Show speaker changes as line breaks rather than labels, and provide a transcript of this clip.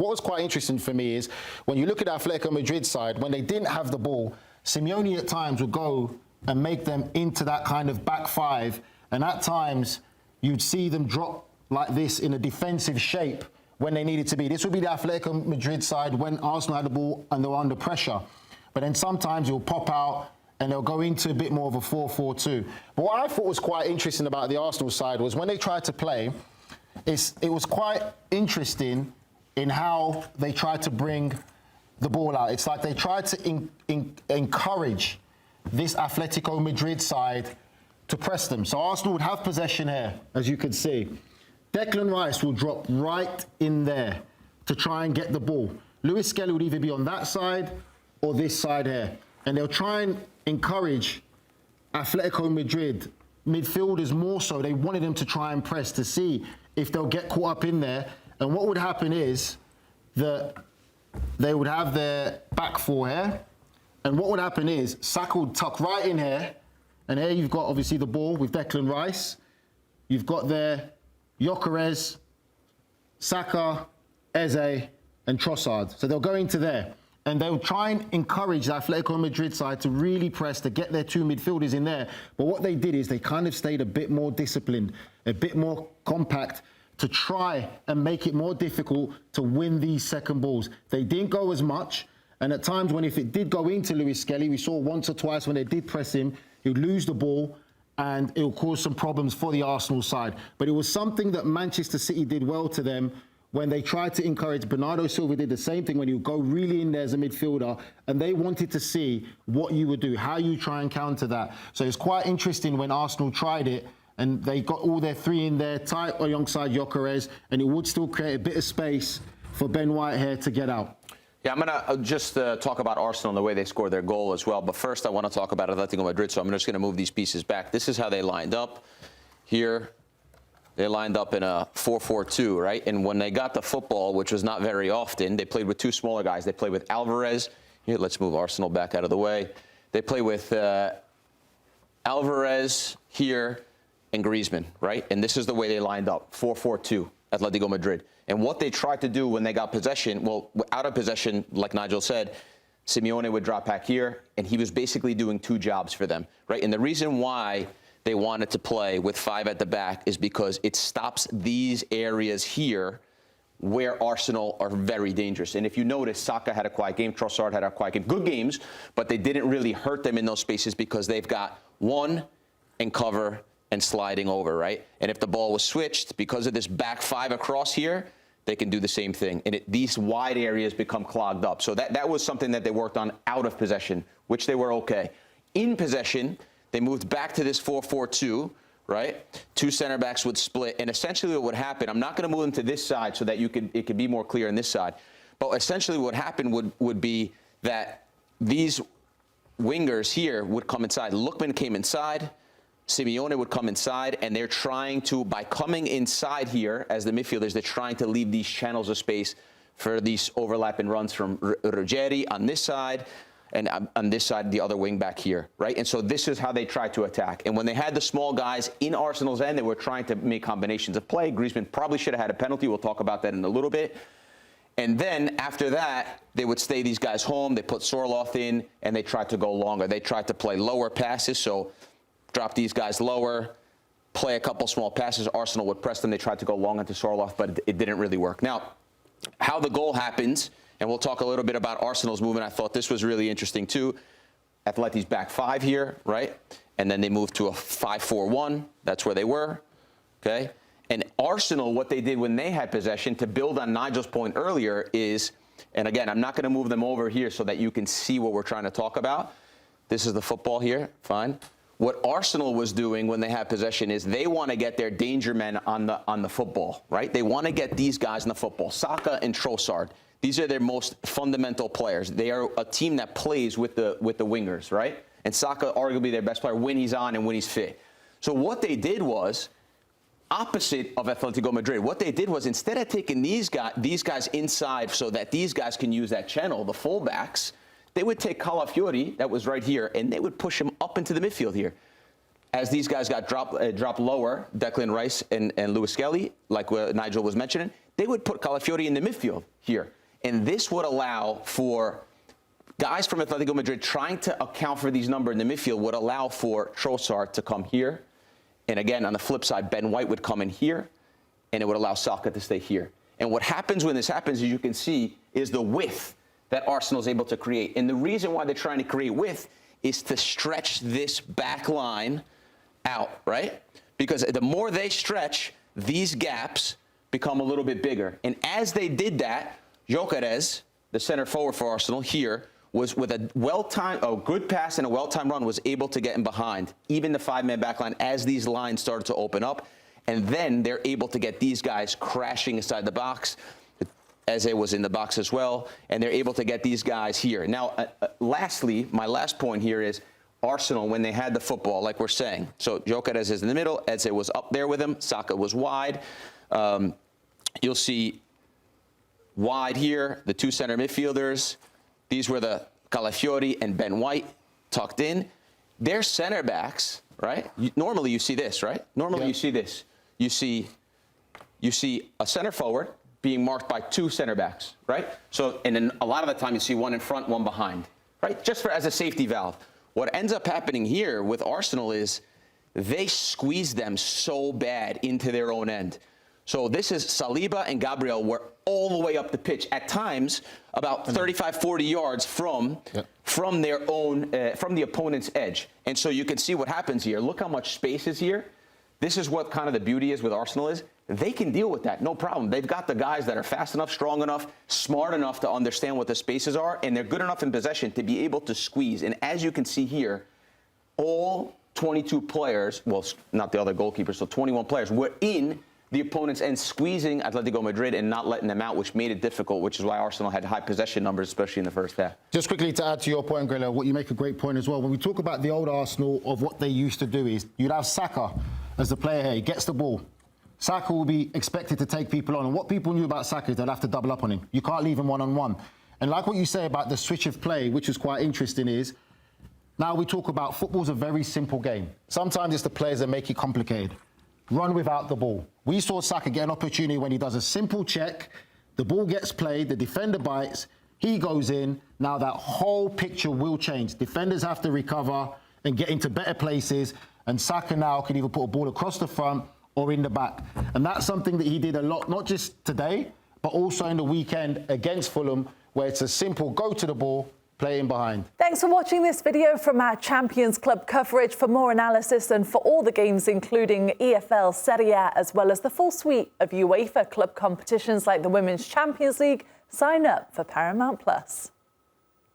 what was quite interesting for me is when you look at Atletico Madrid side, when they didn't have the ball, Simeone at times would go and make them into that kind of back five, and at times you'd see them drop like this in a defensive shape when they needed to be. This would be the Atletico Madrid side when Arsenal had the ball and they were under pressure. But then sometimes it'll pop out and they'll go into a bit more of a 4-4-2. But what I thought was quite interesting about the Arsenal side was when they tried to play, it was quite interesting in how they tried to bring the ball out. It's like they tried to encourage this Atletico Madrid side to press them. So Arsenal would have possession here, as you can see. Declan Rice will drop right in there to try and get the ball. Lewis Skelly would either be on that side or this side here. And they'll try and encourage Atletico Madrid midfielders more so. They wanted them to try and press to see if they'll get caught up in there. And what would happen is that they would have their back four here. And what would happen is Saka would tuck right in here. And here you've got obviously the ball with Declan Rice. You've got there Gyökeres, Saka, Eze, and Trossard. So they'll go into there. And they'll try and encourage the Atletico Madrid side to really press, to get their two midfielders in there. But what they did is they kind of stayed a bit more disciplined, a bit more compact to try and make it more difficult to win these second balls. They didn't go as much. And at times when if it did go into Lewis Skelly, we saw once or twice when they did press him, he would lose the ball and it will cause some problems for the Arsenal side. But it was something that Manchester City did well to them when they tried to encourage. Bernardo Silva did the same thing when you go really in there as a midfielder, and they wanted to see what you would do, how you try and counter that. So it's quite interesting when Arsenal tried it, and they got all their three in there, tight alongside Gyökeres, and it would still create a bit of space for Ben White here to get out.
Yeah, I'm going to just talk about Arsenal and the way they scored their goal as well. But first, I want to talk about Atletico Madrid, so I'm just going to move these pieces back. This is how they lined up. Here, they lined up in a 4-4-2, right? And when they got the football, which was not very often, they played with two smaller guys. They played with Alvarez. Here, let's move Arsenal back out of the way. They play with Alvarez here and Griezmann, right? And this is the way they lined up, 4-4-2, Atletico Madrid. And what they tried to do when they got possession, well, out of possession, like Nigel said, Simeone would drop back here, and he was basically doing two jobs for them, right? And the reason why they wanted to play with five at the back is because it stops these areas here where Arsenal are very dangerous. And if you notice, Saka had a quiet game, Trossard had a quiet game. Good games, but they didn't really hurt them in those spaces because they've got one and cover and sliding over, right? And if the ball was switched, because of this back five across here, they can do the same thing. And these wide areas become clogged up. So that was something that they worked on out of possession, which they were okay. In possession, they moved back to this 4-4-2, right? Two center backs would split. And essentially what would happen, I'm not going to move them to this side so that it could be more clear on this side. But essentially what happened would be that these wingers here would come inside. Lookman came inside. Simeone would come inside, and they're trying to, by coming inside here as the midfielders, they're trying to leave these channels of space for these overlapping runs from Ruggeri on this side, and on this side, the other wing back here, right? And so this is how they tried to attack. And when they had the small guys in Arsenal's end, they were trying to make combinations of play. Griezmann probably should have had a penalty. We'll talk about that in a little bit. And then after that, they would stay these guys home. They put Sorloth in, and they tried to go longer. They tried to play lower passes, so drop these guys lower, play a couple small passes. Arsenal would press them. They tried to go long into Sorloth, but it didn't really work. Now, how the goal happens, and we'll talk a little bit about Arsenal's movement. I thought this was really interesting, too. Atleti's back five here, right? And then they moved to a 5-4-1. That's where they were, okay? And Arsenal, what they did when they had possession, to build on Nigel's point earlier, is, and again, I'm not going to move them over here so that you can see what we're trying to talk about. This is the football here, fine. What Arsenal was doing when they had possession is they want to get their danger men on the football, right? They want to get these guys in the football. Saka and Trossard, these are their most fundamental players. They are a team that plays with the wingers, right? And Saka, arguably their best player when he's on and when he's fit. So what they did was, opposite of Atletico Madrid, what they did was instead of taking these guys inside so that these guys can use that channel, the fullbacks, they would take Calafiori, that was right here, and they would push him up into the midfield here. As these guys got dropped lower, Declan Rice and Lewis Skelly, like Nigel was mentioning, they would put Calafiori in the midfield here. And this would allow for guys from Atletico Madrid trying to account for these numbers in the midfield would allow for Trossard to come here. And again, on the flip side, Ben White would come in here, and it would allow Saka to stay here. And what happens when this happens, as you can see, is the width that Arsenal is able to create. And the reason why they're trying to create width is to stretch this back line out, right? Because the more they stretch, these gaps become a little bit bigger. And as they did that, Gyökeres, the center forward for Arsenal here, was with a good pass and a well-timed run, was able to get in behind, even the five-man back line, as these lines started to open up. And then they're able to get these guys crashing inside the box. Eze was in the box as well, and they're able to get these guys here. Now, lastly, my last point here is Arsenal, when they had the football, like we're saying. So Gyökeres is in the middle, Eze was up there with him, Saka was wide. You'll see wide here, the two center midfielders. These were the Calafiori and Ben White tucked in. They're center backs, right? Normally you see this, right? Normally you see this. You see a center forward being marked by two center backs, right? So, and then a lot of the time you see one in front, one behind, right? Just as a safety valve. What ends up happening here with Arsenal is they squeeze them so bad into their own end. So this is Saliba and Gabriel were all the way up the pitch, at times about 35, 40 yards from their own, from the opponent's edge. And so you can see what happens here. Look how much space is here. This is what kind of the beauty is with Arsenal is they can deal with that, no problem. They've got the guys that are fast enough, strong enough, smart enough to understand what the spaces are, and they're good enough in possession to be able to squeeze. And as you can see here, all 22 players, well, not the other goalkeepers, so 21 players were in the opponent's end, squeezing Atletico Madrid and not letting them out, which made it difficult, which is why Arsenal had high possession numbers, especially in the first half. Just
quickly to add to your point, Grella, what you make a great point as well. When we talk about the old Arsenal, of what they used to do is you'd have Saka as the player here. He gets the ball. Saka will be expected to take people on. And what people knew about Saka is they'd have to double up on him. You can't leave him one-on-one. And like what you say about the switch of play, which is quite interesting, is now we talk about football's a very simple game. Sometimes it's the players that make it complicated. Run without the ball. We saw Saka get an opportunity when he does a simple check, the ball gets played, the defender bites, he goes in. Now that whole picture will change. Defenders have to recover and get into better places, and Saka now can either put a ball across the front or in the back. And that's something that he did a lot, not just today, but also in the weekend against Fulham, where it's a simple go to the ball, play in behind.
Thanks for watching this video from our Champions Club coverage. For more analysis and for all the games, including EFL, Serie, as well as the full suite of UEFA club competitions like the Women's Champions League, sign up for Paramount+.